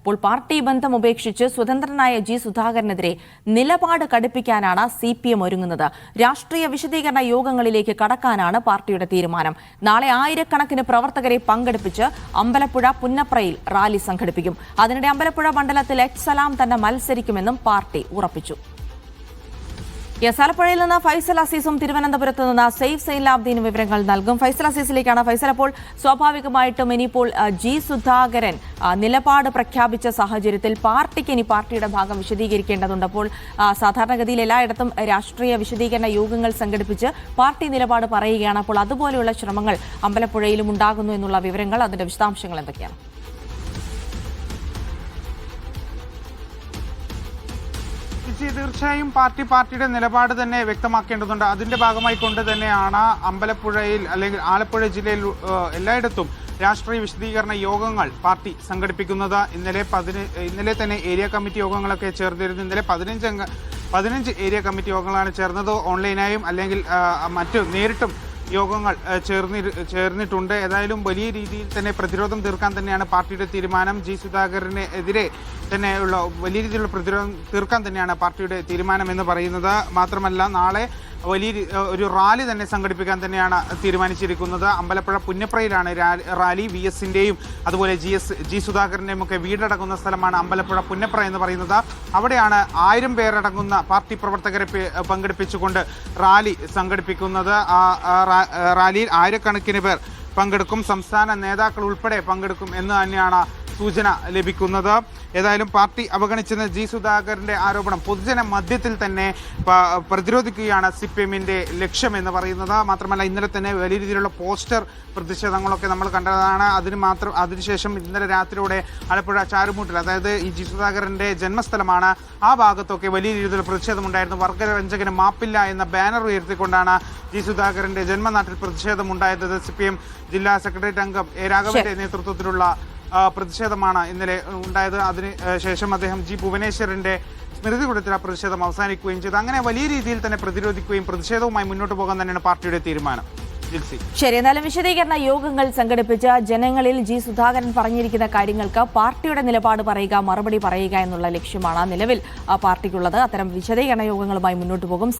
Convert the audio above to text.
അപ്പോൾ പാർട്ടി ബന്ധം ഉപേക്ഷിച്ച് സ്വതന്ത്രനായ ജി സുധാകരനെതിരെ നിലപാട് കടുപ്പിക്കാനാണ് CPM ഒരുങ്ങുന്നത്. രാഷ്ട്രീയ വിശദീകരണ യോഗങ്ങളിലേക്ക് കടക്കാനാണ് പാർട്ടിയുടെ തീരുമാനം. നാളെ ആയിരക്കണക്കിന് പ്രവർത്തകരെ പങ്കെടുപ്പിച്ച് അമ്പലപ്പുഴ പുന്നപ്രയിൽ റാലി സംഘടിപ്പിക്കും. അതിനിടെ അമ്പലപ്പുഴ മണ്ഡലത്തിൽ സലാം തന്നെ മത്സരിക്കുമെന്നും പാർട്ടി ഉറപ്പിച്ചു. ആലപ്പുഴയിൽ നിന്ന് ഫൈസൽ അസീസും തിരുവനന്തപുരത്ത് നിന്ന് സെയ്ഫ് സൈലാബ്ദീനും വിവരങ്ങൾ നൽകും. ഫൈസൽ അസീസിലേക്കാണ്. ഫൈസൽ, അപ്പോൾ സ്വാഭാവികമായിട്ടും ഇനിയിപ്പോൾ ജി സുധാകരൻ നിലപാട് പ്രഖ്യാപിച്ച സാഹചര്യത്തിൽ പാർട്ടിക്ക് ഇനി പാർട്ടിയുടെ ഭാഗം വിശദീകരിക്കേണ്ടതുണ്ട്. അപ്പോൾ സാധാരണഗതിയിൽ എല്ലായിടത്തും രാഷ്ട്രീയ വിശദീകരണ യോഗങ്ങൾ സംഘടിപ്പിച്ച് പാർട്ടി നിലപാട് പറയുകയാണ്. അപ്പോൾ അതുപോലെയുള്ള ശ്രമങ്ങൾ അമ്പലപ്പുഴയിലും ഉണ്ടാകുന്നു എന്നുള്ള വിവരങ്ങൾ, അതിന്റെ വിശദാംശങ്ങൾ എന്തൊക്കെയാണ്? തീർച്ചയായും പാർട്ടിയുടെ നിലപാട് തന്നെ വ്യക്തമാക്കേണ്ടതുണ്ട്. അതിന്റെ ഭാഗമായി കൊണ്ട് തന്നെയാണ് അമ്പലപ്പുഴയിൽ അല്ലെങ്കിൽ ആലപ്പുഴ ജില്ലയിൽ എല്ലായിടത്തും രാഷ്ട്രീയ വിശദീകരണ യോഗങ്ങൾ പാർട്ടി സംഘടിപ്പിക്കുന്നത്. ഇന്നലെ തന്നെ ഏരിയ കമ്മിറ്റി യോഗങ്ങളൊക്കെ ചേർന്നിരുന്നു. ഇന്നലെ 15 ഏരിയ കമ്മിറ്റി യോഗങ്ങളാണ് ചേർന്നത്. ഓൺലൈനായും അല്ലെങ്കിൽ മറ്റു നേരിട്ടും യോഗങ്ങൾ ചേർന്നിട്ടുണ്ട്. ഏതായാലും വലിയ രീതിയിൽ തന്നെ പ്രതിരോധം തീർക്കാൻ തന്നെയാണ് പാർട്ടിയുടെ തീരുമാനം. ജി സുധാകരനെതിരെ തന്നെയുള്ള വലിയ രീതിയിലുള്ള പ്രതിരോധം തീർക്കാൻ തന്നെയാണ് പാർട്ടിയുടെ തീരുമാനം എന്ന് പറയുന്നത്. മാത്രമല്ല, നാളെ വലിയ ഒരു റാലി തന്നെ സംഘടിപ്പിക്കാൻ തന്നെയാണ് തീരുമാനിച്ചിരിക്കുന്നത്. അമ്പലപ്പുഴ പുന്നപ്രയിലാണ് റാലി. VSന്റെയും അതുപോലെ ജി സുധാകരന്റെയും ഒക്കെ വീടടങ്ങുന്ന സ്ഥലമാണ് അമ്പലപ്പുഴ പുന്നപ്ര എന്ന് പറയുന്നത്. അവിടെയാണ് 1000 പേരടങ്ങുന്ന പാർട്ടി പ്രവർത്തകരെ പങ്കെടുപ്പിച്ചുകൊണ്ട് റാലി സംഘടിപ്പിക്കുന്നത്. റാലിയിൽ ആയിരക്കണക്കിന് പേർ പങ്കെടുക്കും. സംസ്ഥാന നേതാക്കൾ ഉൾപ്പെടെ പങ്കെടുക്കും എന്ന് തന്നെയാണ് സൂചന ലഭിക്കുന്നത്. ഏതായാലും പാർട്ടി അവഗണിച്ചെന്ന ജി സുധാകരന്റെ ആരോപണം പൊതുജന മധ്യത്തിൽ തന്നെ പ്രതിരോധിക്കുകയാണ് CPMന്റെ ലക്ഷ്യം എന്ന് പറയുന്നത്. മാത്രമല്ല, ഇന്നലെ തന്നെ വലിയ രീതിയിലുള്ള പോസ്റ്റർ പ്രതിഷേധങ്ങളൊക്കെ നമ്മൾ കണ്ടതാണ്. അതിനുശേഷം ഇന്നലെ രാത്രിയോടെ ആലപ്പുഴ ചാരുമൂട്ടിൽ, അതായത് ഈ ജി സുധാകരന്റെ ജന്മസ്ഥലമാണ്, ആ ഭാഗത്തൊക്കെ വലിയ രീതിയിലുള്ള പ്രതിഷേധമുണ്ടായിരുന്നു. വർഗവഞ്ചകന് മാപ്പില്ല എന്ന ബാനർ ഉയർത്തിക്കൊണ്ടാണ് ജി സുധാകരന്റെ ജന്മനാട്ടിൽ പ്രതിഷേധമുണ്ടായത്. CPM ജില്ലാ സെക്രട്ടേറിയറ്റ് അംഗം A രാഘവന്റെ നേതൃത്വത്തിലുള്ള പ്രതിഷേധമാണ് ഇന്നലെ ഉണ്ടായത്. അതിനുശേഷം അദ്ദേഹം G ഭുവനേശ്വറിന്റെ സ്മൃതി കൂടത്തിൽ ആ പ്രതിഷേധം അവസാനിക്കുകയും ചെയ്തു. അങ്ങനെ വലിയ രീതിയിൽ തന്നെ പ്രതിരോധിക്കുകയും പ്രതിഷേധവുമായി മുന്നോട്ട് പോകാൻ തന്നെയാണ് പാർട്ടിയുടെ തീരുമാനം. ശരി, എന്നാലും വിശദീകരണ യോഗങ്ങൾ സംഘടിപ്പിച്ച ജനങ്ങളിൽ ജി സുധാകരൻ പറഞ്ഞിരിക്കുന്ന കാര്യങ്ങൾക്ക് പാർട്ടിയുടെ നിലപാട് പറയുക, മറുപടി പറയുക എന്നുള്ള ലക്ഷ്യമാണ് നിലവിൽ പാർട്ടിക്കുള്ളത്. അത്തരം വിശദീകരണ യോഗങ്ങളുമായി മുന്നോട്ട് പോകും.